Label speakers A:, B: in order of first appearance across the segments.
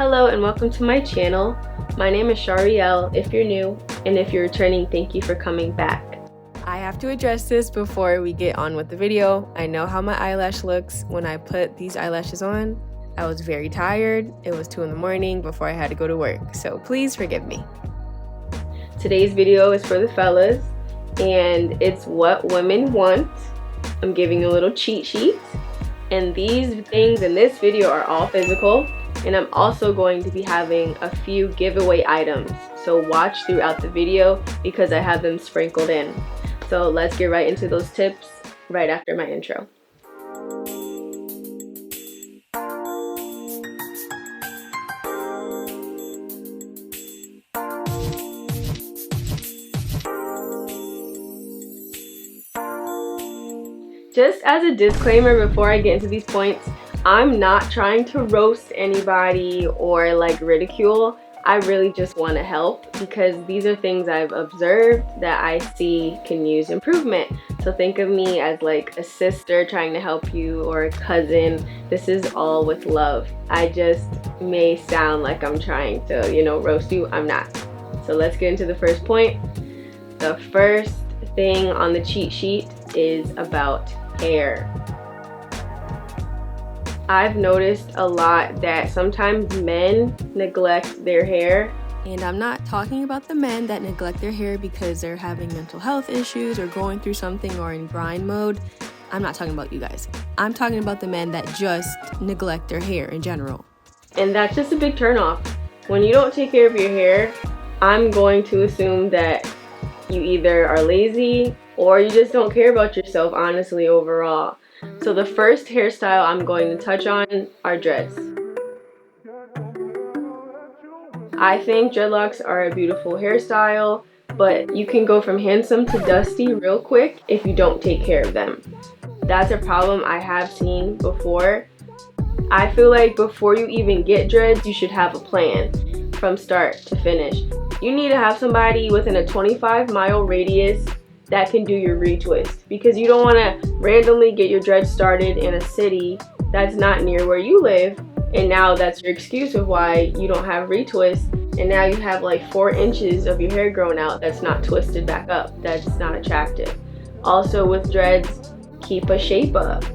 A: Hello and welcome to my channel. My name is Sharielle if you're new, and if you're returning, thank you for coming back. I have to address this before we get on with the video. I know how my eyelash looks when I put these eyelashes on. I was very tired. It was 2 in the morning before I had to go to work, so please forgive me. Today's video is for the fellas, and it's what women want. I'm giving you a little cheat sheet, and these things in this video are all physical. And I'm also going to be having a few giveaway items, so watch throughout the video because I have them sprinkled in. So let's get right into those tips right after my intro. Just as a disclaimer before I get into these points, I'm not trying to roast anybody or like ridicule. I really just want to help because these are things I've observed that I see can use improvement. So think of me as like a sister trying to help you or a cousin. This is all with love. I just may sound like I'm trying to, roast you. I'm not. So let's get into the first point. The first thing on the cheat sheet is about hair. I've noticed a lot that sometimes men neglect their hair. And I'm not talking about the men that neglect their hair because they're having mental health issues or going through something or in grind mode. I'm not talking about you guys. I'm talking about the men that just neglect their hair in general. And that's just a big turnoff. When you don't take care of your hair, I'm going to assume that you either are lazy or you just don't care about yourself, honestly, overall. So the first hairstyle I'm going to touch on are dreads. I think dreadlocks are a beautiful hairstyle, but you can go from handsome to dusty real quick if you don't take care of them. That's a problem I have seen before. I feel like before you even get dreads, you should have a plan from start to finish. You need to have somebody within a 25-mile radius that can do your retwist, because you don't want to randomly get your dreads started in a city that's not near where you live, and now that's your excuse of why you don't have retwist, and now you have like 4 inches of your hair grown out that's not twisted back up. That's not attractive. Also with dreads, keep a shape up.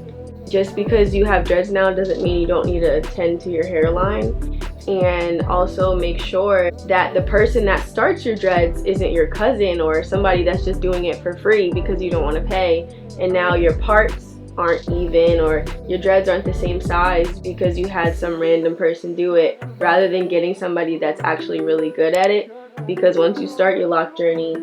A: Just because you have dreads now doesn't mean you don't need to attend to your hairline. And also make sure that the person that starts your dreads isn't your cousin or somebody that's just doing it for free because you don't want to pay, and now your parts aren't even or your dreads aren't the same size because you had some random person do it, rather than getting somebody that's actually really good at it, because once you start your lock journey,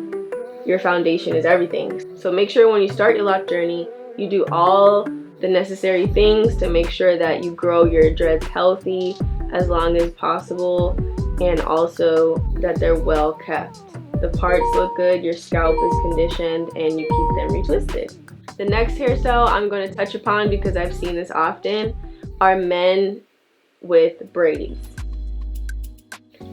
A: your foundation is everything. So make sure when you start your lock journey, you do all the necessary things to make sure that you grow your dreads healthy as long as possible, and also that they're well kept. The parts look good, your scalp is conditioned, and you keep them retwisted. The next hairstyle I'm going to touch upon, because I've seen this often, are men with braids.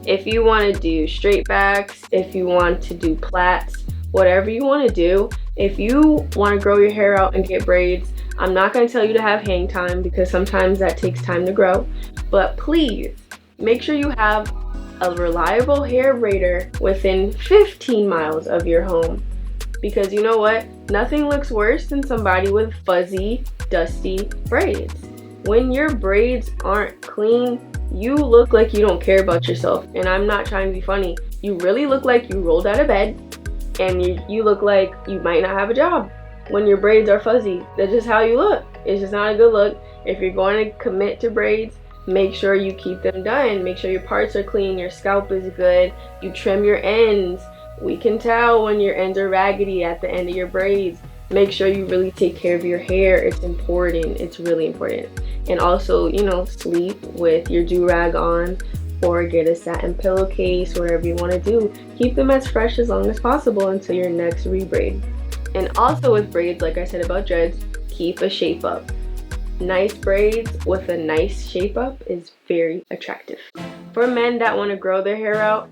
A: If you want to do straight backs, if you want to do plaits, whatever you want to do, if you want to grow your hair out and get braids, I'm not going to tell you to have hang time because sometimes that takes time to grow, but please make sure you have a reliable hair braider within 15 miles of your home, because you know what? Nothing looks worse than somebody with fuzzy, dusty braids. When your braids aren't clean, you look like you don't care about yourself, and I'm not trying to be funny. You really look like you rolled out of bed, and you look like you might not have a job when your braids are fuzzy. That's just how you look. It's just not a good look. If you're going to commit to braids, make sure you keep them done. Make sure your parts are clean, your scalp is good, you trim your ends. We can tell when your ends are raggedy at the end of your braids. Make sure you really take care of your hair. It's important. It's really important. And also, sleep with your Durag on, or get a satin pillowcase, whatever you want to do. Keep them as fresh as long as possible until your next rebraid. And also with braids, like I said about dreads, keep a shape up. Nice braids with a nice shape up is very attractive. For men that want to grow their hair out,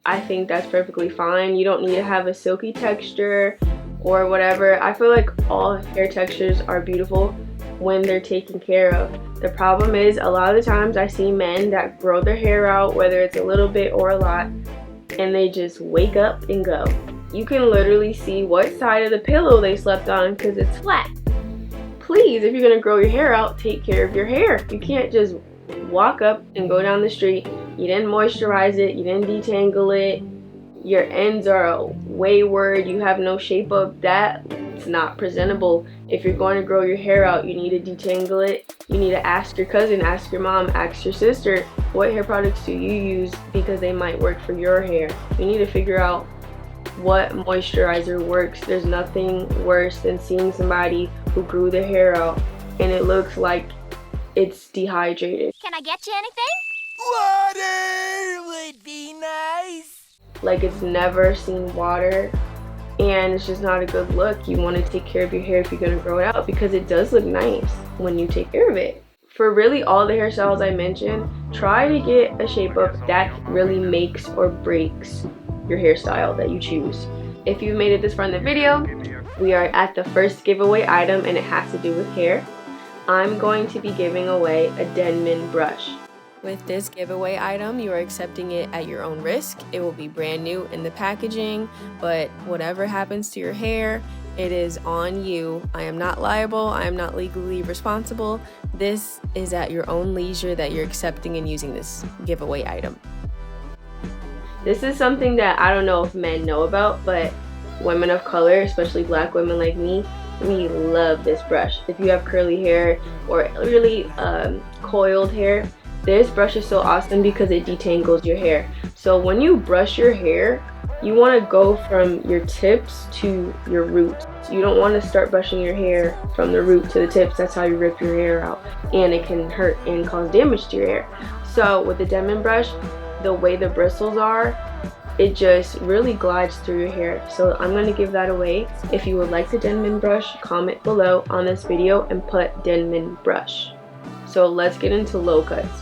A: I think that's perfectly fine. You don't need to have a silky texture or whatever. I feel like all hair textures are beautiful when they're taken care of. The problem is a lot of the times I see men that grow their hair out, whether it's a little bit or a lot, and they just wake up and go. You can literally see what side of the pillow they slept on because it's flat. Please, if you're going to grow your hair out, take care of your hair. You can't just walk up and go down the street. You didn't moisturize it, you didn't detangle it, your ends are wayward, you have no shape up. That's not presentable. If you're going to grow your hair out, you need to detangle it. You need to ask your cousin, ask your mom, ask your sister, what hair products do you use, because they might work for your hair. You need to figure out what moisturizer works. There's nothing worse than seeing somebody who grew their hair out and it looks like it's dehydrated.
B: Can I get you anything? Water would be nice.
A: Like it's never seen water, and it's just not a good look. You want to take care of your hair if you're going to grow it out, because it does look nice when you take care of it. For really all the hairstyles I mentioned, try to get a shape up that really makes or breaks your hairstyle that you choose. If you've made it this far in the video, we are at the first giveaway item, and it has to do with hair. I'm going to be giving away a Denman brush. With this giveaway item, you are accepting it at your own risk. It will be brand new in the packaging, but whatever happens to your hair, it is on you. I am not liable. I am not legally responsible. This is at your own leisure that you're accepting and using this giveaway item. This is something that I don't know if men know about, but women of color, especially black women like me, we love this brush. If you have curly hair or really coiled hair, this brush is so awesome because it detangles your hair. So when you brush your hair, you want to go from your tips to your roots. You don't want to start brushing your hair from the root to the tips. That's how you rip your hair out, and it can hurt and cause damage to your hair. So with the Denman brush, the way the bristles are, it just really glides through your hair. So I'm going to give that away. If you would like the Denman brush, comment below on this video and put Denman brush. So let's get into low cuts.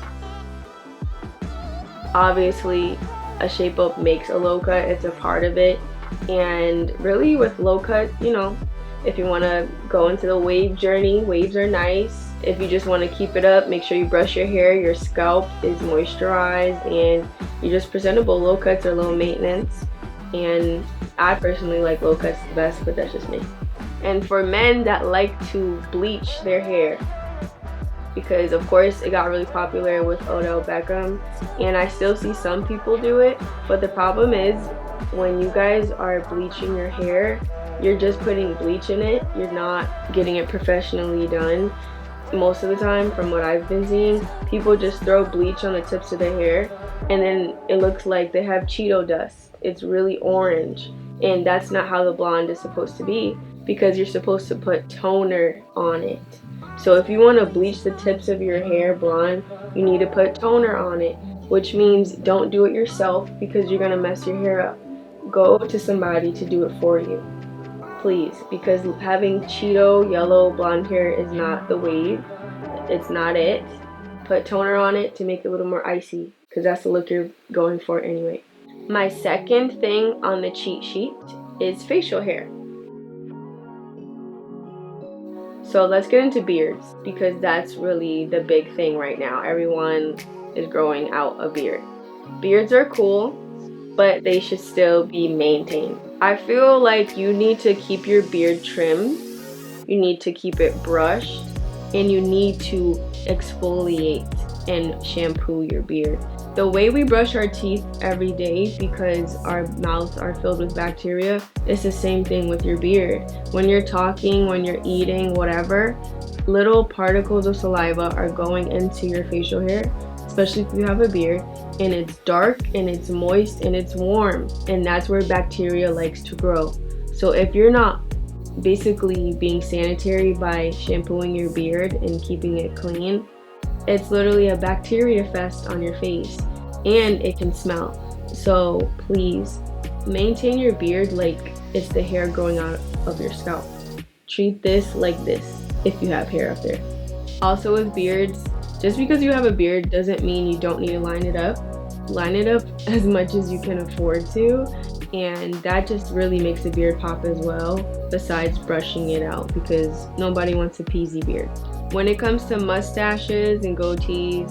A: Obviously, a shape up makes a low cut. It's a part of it. And really with low cut, you know, if you want to go into the wave journey, waves are nice. If you just want to keep it up, make sure you brush your hair, your scalp is moisturized, and you're just presentable. Low cuts are low maintenance, and I personally like low cuts the best, but that's just me. And for men that like to bleach their hair, because of course it got really popular with Odell Beckham, and I still see some people do it, but the problem is when you guys are bleaching your hair, you're just putting bleach in it. You're not getting it professionally done. Most of the time, from what I've been seeing, people just throw bleach on the tips of their hair, and then it looks like they have Cheeto dust. It's really orange, and that's not how the blonde is supposed to be, because you're supposed to put toner on it. So if you want to bleach the tips of your hair blonde, you need to put toner on it, which means don't do it yourself because you're going to mess your hair up. Go to somebody to do it for you, please, because having Cheeto yellow blonde hair is not the wave. It's not it. Put toner on it to make it a little more icy, because that's the look you're going for anyway. My second thing on the cheat sheet is facial hair. So let's get into beards, because that's really the big thing right now. Everyone is growing out a beard. Beards are cool, but they should still be maintained. I feel like you need to keep your beard trimmed, you need to keep it brushed, and you need to exfoliate and shampoo your beard. The way we brush our teeth every day, because our mouths are filled with bacteria, it's the same thing with your beard. When you're talking, when you're eating, whatever, little particles of saliva are going into your facial hair, especially if you have a beard, and it's dark and it's moist and it's warm, and that's where bacteria likes to grow. So if you're not basically being sanitary by shampooing your beard and keeping it clean, it's literally a bacteria fest on your face, and it can smell. So please maintain your beard like it's the hair growing out of your scalp. Treat this like this if you have hair up there. Also with beards, just because you have a beard doesn't mean you don't need to line it up. Line it up as much as you can afford to, and that just really makes the beard pop as well, besides brushing it out, because nobody wants a peasy beard. When it comes to mustaches and goatees,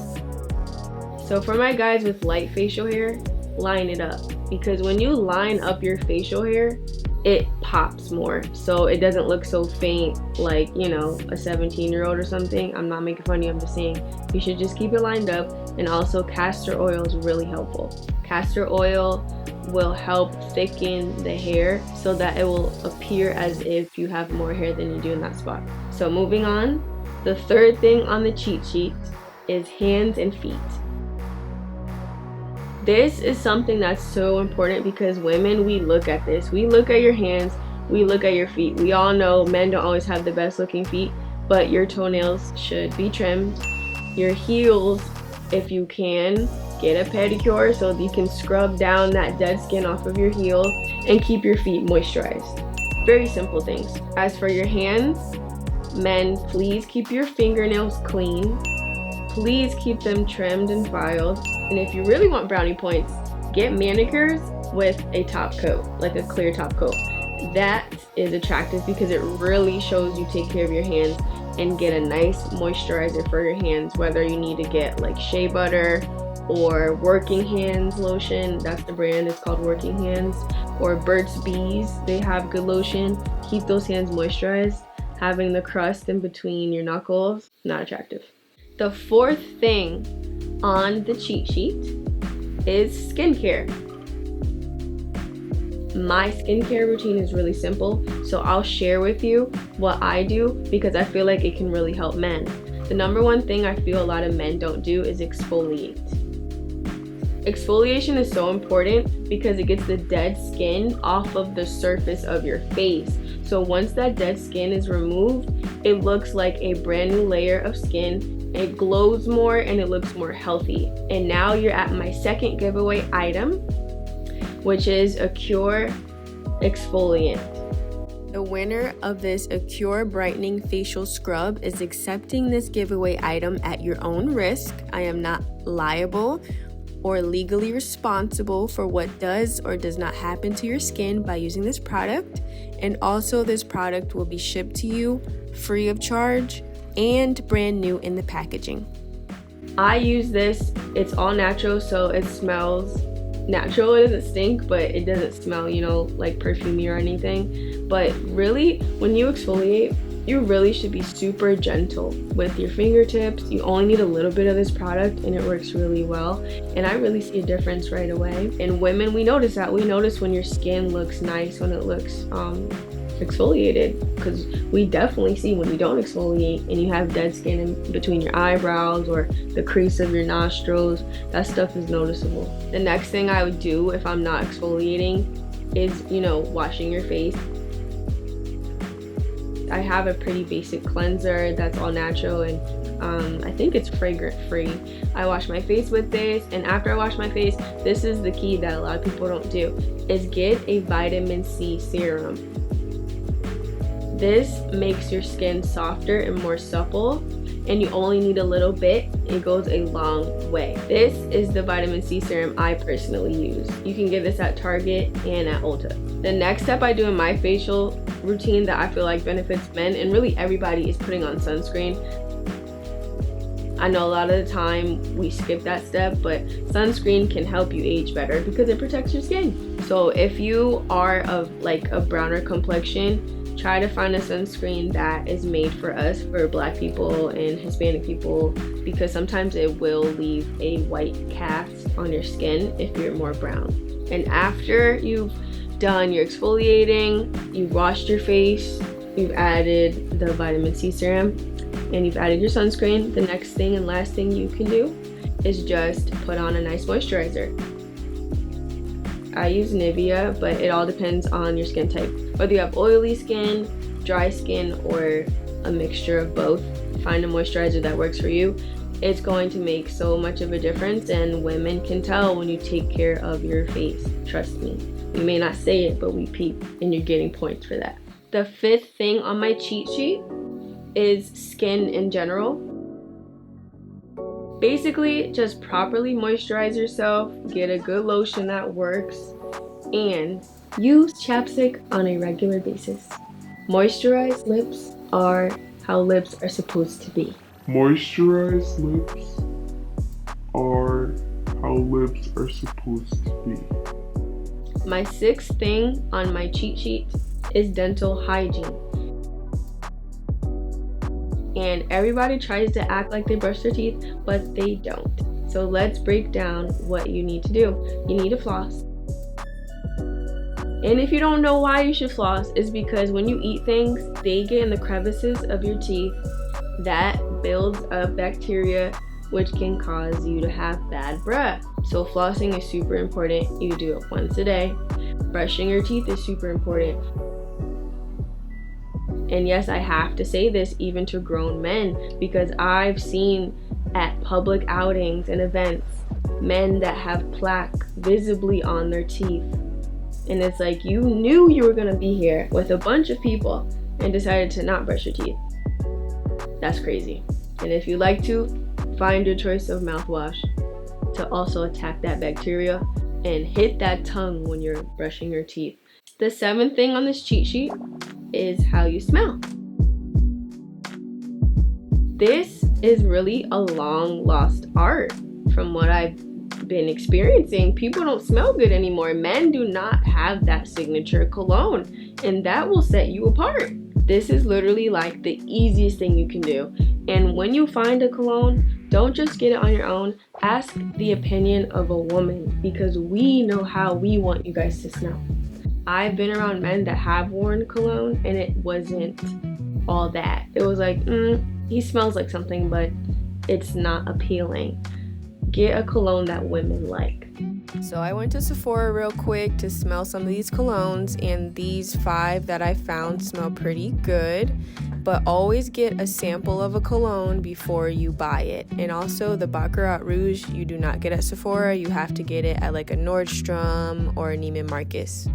A: so for my guys with light facial hair, line it up, because when you line up your facial hair, it pops more, so it doesn't look so faint like, you know, a 17-year-old or something. I'm not making fun of you, I'm just saying you should just keep it lined up. And also castor oil is really helpful. Castor oil will help thicken the hair so that it will appear as if you have more hair than you do in that spot. So moving on, the third thing on the cheat sheet is hands and feet. This is something that's so important because women, we look at this. We look at your hands, we look at your feet. We all know men don't always have the best looking feet, but your toenails should be trimmed. Your heels, if you can, get a pedicure so you can scrub down that dead skin off of your heel and keep your feet moisturized. Very simple things. As for your hands, men, please keep your fingernails clean. Please keep them trimmed and filed. And if you really want brownie points, get manicures with a top coat, like a clear top coat. That is attractive because it really shows you take care of your hands and get a nice moisturizer for your hands, whether you need to get like Shea Butter or Working Hands lotion. That's the brand, it's called Working Hands. Or Burt's Bees, they have good lotion. Keep those hands moisturized. Having the crust in between your knuckles, not attractive. The fourth thing on the cheat sheet is skincare. My skincare routine is really simple, so I'll share with you what I do because I feel like it can really help men. The number one thing I feel a lot of men don't do is exfoliate. Exfoliation is so important because it gets the dead skin off of the surface of your face. So once that dead skin is removed, it looks like a brand new layer of skin. It glows more and it looks more healthy. And now you're at my second giveaway item, which is a Cure exfoliant. The winner of this Acure Brightening Facial Scrub is accepting this giveaway item at your own risk. I am not liable or legally responsible for what does or does not happen to your skin by using this product. And also this product will be shipped to you free of charge and brand new in the packaging. I use this, it's all natural, so it smells natural. It doesn't stink, but it doesn't smell, you know, like perfumey or anything. But really, when you exfoliate, you really should be super gentle with your fingertips. You only need a little bit of this product and it works really well. And I really see a difference right away. And women, we notice that. We notice when your skin looks nice, when it looks exfoliated, because we definitely see when you don't exfoliate and you have dead skin in between your eyebrows or the crease of your nostrils. That stuff is noticeable. The next thing I would do if I'm not exfoliating is, you know, washing your face. I have a pretty basic cleanser that's all natural and I think it's fragrant free. I wash my face with this, and after I wash my face, this is the key that a lot of people don't do, is get a vitamin C serum. This makes your skin softer and more supple, and you only need a little bit. It goes a long way. This is the vitamin C serum I personally use. You can get this at Target and at Ulta. The next step I do in my facial routine that I feel like benefits men and really everybody is putting on sunscreen. I know a lot of the time we skip that step, but sunscreen can help you age better because it protects your skin. So if you are of like a browner complexion, try to find a sunscreen that is made for us, for Black people and Hispanic people, because sometimes it will leave a white cast on your skin if you're more brown. And after you've done your exfoliating, you've washed your face, you've added the vitamin C serum, and you've added your sunscreen, the next thing and last thing you can do is just put on a nice moisturizer. I use Nivea, but it all depends on your skin type. Whether you have oily skin, dry skin, or a mixture of both, find a moisturizer that works for you. It's going to make so much of a difference, and women can tell when you take care of your face. Trust me. You may not say it, but we peep, and you're getting points for that. The fifth thing on my cheat sheet is skin in general. Basically, just properly moisturize yourself, get a good lotion that works, and use chapstick on a regular basis. Moisturized lips are how lips are supposed to be.
C: Moisturized lips are how lips are supposed to be.
A: My 6th thing on my cheat sheet is dental hygiene. And everybody tries to act like they brush their teeth, but they don't. So let's break down what you need to do. You need to floss. And if you don't know why you should floss, it's because when you eat things, they get in the crevices of your teeth. That builds up bacteria, which can cause you to have bad breath. So flossing is super important. You do it once a day. Brushing your teeth is super important. And yes, I have to say this even to grown men, because I've seen at public outings and events men that have plaque visibly on their teeth. And it's like, you knew you were gonna be here with a bunch of people and decided to not brush your teeth. That's crazy. And if you like to, find your choice of mouthwash to also attack that bacteria and hit that tongue when you're brushing your teeth. The 7th thing on this cheat sheet is how you smell. This is really a long lost art from what I've been experiencing. People don't smell good anymore. Men do not have that signature cologne, and that will set you apart. This is literally like the easiest thing you can do. And when you find a cologne, don't just get it on your own. Ask the opinion of a woman, because we know how we want you guys to smell. I've been around men that have worn cologne and it wasn't all that. It was like, he smells like something, but it's not appealing. Get a cologne that women like. So I went to Sephora real quick to smell some of these colognes, and these 5 that I found smell pretty good. But always get a sample of a cologne before you buy it. And also the Baccarat Rouge, you do not get at Sephora. You have to get it at like a Nordstrom or a Neiman Marcus.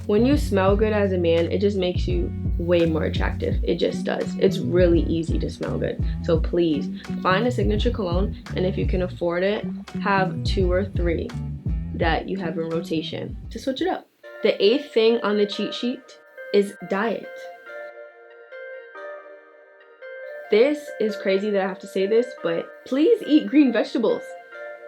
A: When you smell good as a man, it just makes you way more attractive. It just does. It's really easy to smell good. So please find a signature cologne, and if you can afford it, have 2 or 3 that you have in rotation to switch it up. The 8th thing on the cheat sheet is diet. This is crazy that I have to say this, but please eat green vegetables.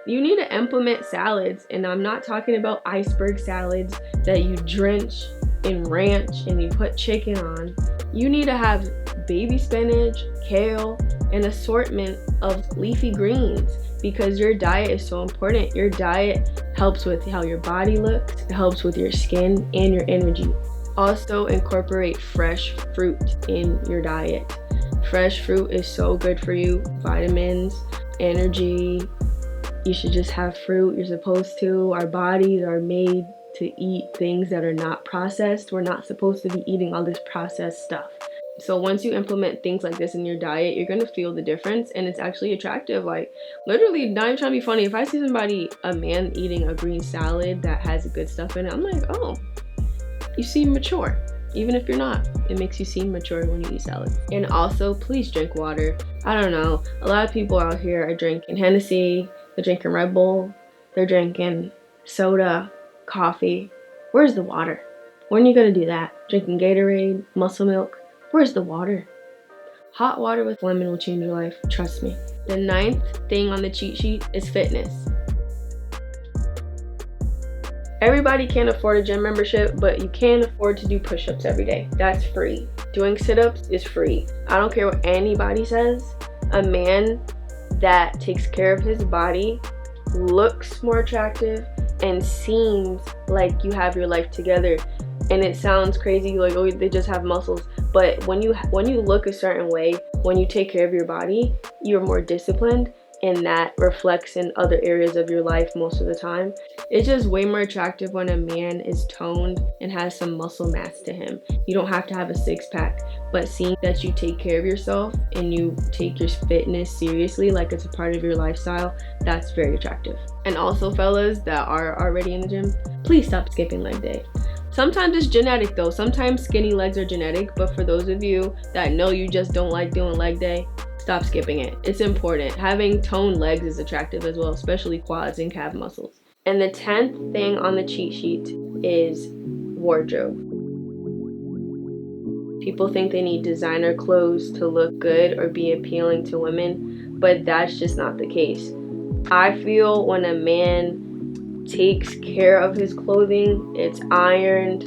A: You need to implement salads, and I'm not talking about iceberg salads that you drench in ranch and you put chicken on. You need to have baby spinach, kale, an assortment of leafy greens, because your diet is so important. Your diet helps with how your body looks, it helps with your skin and your energy. Also incorporate fresh fruit in your diet. Fresh fruit is so good for you. Vitamins, energy. You should just have fruit. You're supposed to. Our bodies are made to eat things that are not processed. We're not supposed to be eating all this processed stuff. So once you implement things like this in your diet, you're gonna feel the difference, and it's actually attractive. Like, literally, not even trying to be funny, if I see a man eating a green salad that has good stuff in it, I'm like, oh, you seem mature. Even if you're not, it makes you seem mature when you eat salad. And also, please drink water. I don't know, a lot of people out here are drinking Hennessy, they're drinking Red Bull, they're drinking soda, coffee. Where's the water? When are you gonna do that? Drinking Gatorade, Muscle Milk? Where's the water? Hot water with lemon will change your life, trust me. The 9th thing on the cheat sheet is fitness. Everybody can't afford a gym membership, but you can afford to do push-ups every day. That's free. Doing sit-ups is free. I don't care what anybody says. A man that takes care of his body looks more attractive and seems like you have your life together. And it sounds crazy, like, oh, they just have muscles. But when you look a certain way, when you take care of your body, you're more disciplined, and that reflects in other areas of your life most of the time. It's just way more attractive when a man is toned and has some muscle mass to him. You don't have to have a 6-pack, but seeing that you take care of yourself and you take your fitness seriously, like it's a part of your lifestyle, that's very attractive. And also, fellas that are already in the gym, please stop skipping leg day. Sometimes it's genetic though. Sometimes skinny legs are genetic, but for those of you that know you just don't like doing leg day, stop skipping it. It's important. Having toned legs is attractive as well, especially quads and calf muscles. And the 10th thing on the cheat sheet is wardrobe. People think they need designer clothes to look good or be appealing to women, but that's just not the case. I feel when a man takes care of his clothing, it's ironed,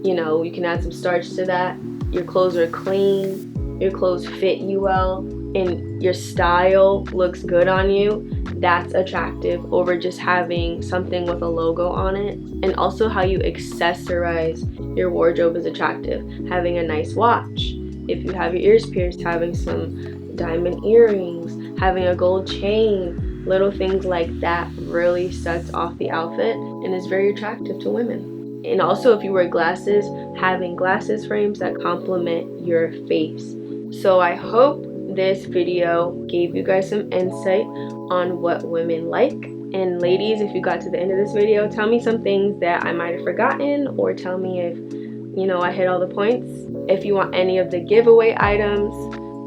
A: you know, you can add some starch to that, your clothes are clean, your clothes fit you well, and your style looks good on you, that's attractive over just having something with a logo on it. And also how you accessorize your wardrobe is attractive. Having a nice watch, if you have your ears pierced, having some diamond earrings, having a gold chain, little things like that really sets off the outfit and is very attractive to women. And also if you wear glasses, having glasses frames that complement your face. So I hope this video gave you guys some insight on what women like. And ladies, if you got to the end of this video, tell me some things that I might have forgotten, or tell me if, you know, I hit all the points. If you want any of the giveaway items,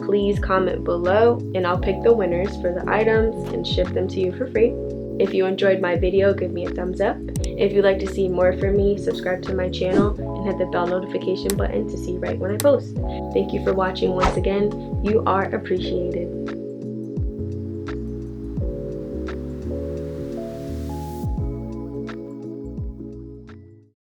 A: please comment below and I'll pick the winners for the items and ship them to you for free. If you enjoyed my video, give me a thumbs up. If you'd like to see more from me, subscribe to my channel and hit the bell notification button to see right when I post. Thank you for watching once again. You are appreciated.